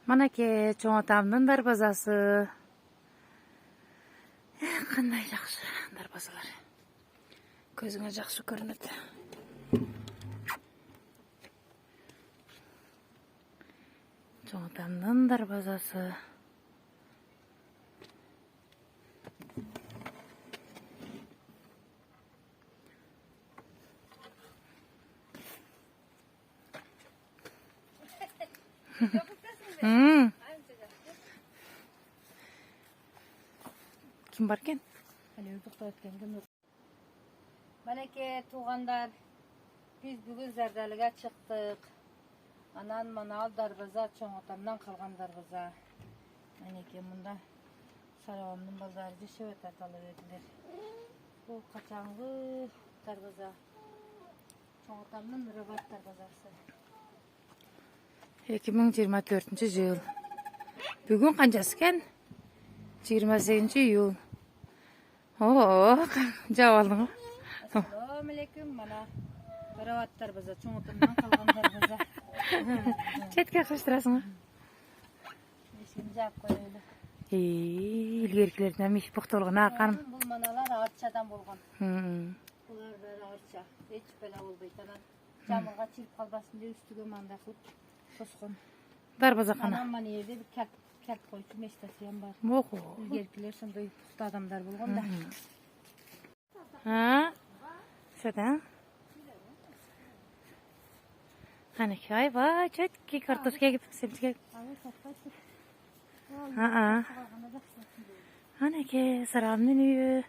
Манеке, чоң атамдын дарбазасы. Кандай жакшы дарбазалар. Көзүңө жакшы көрүнөт. Чоң атамдын дарбазасы. Kim barken? Манеке туғандар, biz бүгін Зардалыға чықтық. Анан манал дарбаза, чоң атамдан қалған дарбаза. Манеке мұнда сарабамның балдары жешеп ататалы өтілер. Бұл қачаңғы дарбаза. Чоң атамның рыбат дарбазасы. 2024 жыл. Бүгін қанчасы екен? 28 июл. О, жауап алдың ғой. Ассалаумалейкум, мана рыбат дарбаза, чоң атамдан қалған дарбаза. Четке ақсаштырасың ғой. Ешкім жап қойылды. Илгеркілерден меш бұқтылығына ақаным. Бұл маналар арчадан болған. Бұлар бәрі арча. Еш бәлі болбайды. Жамырға чиріп қалбасын де үстіге маңда қылып қосқан. Дарбаза қана. Анам мана ерде бір кәлп қойшы мештасыям бар. Оқу. Илгеркілер сондай құқты адамдар болған да. Шөді? Қанеке, айбай, чөтке картошка егіп, семтіге. Анеке, сарабымның үйі.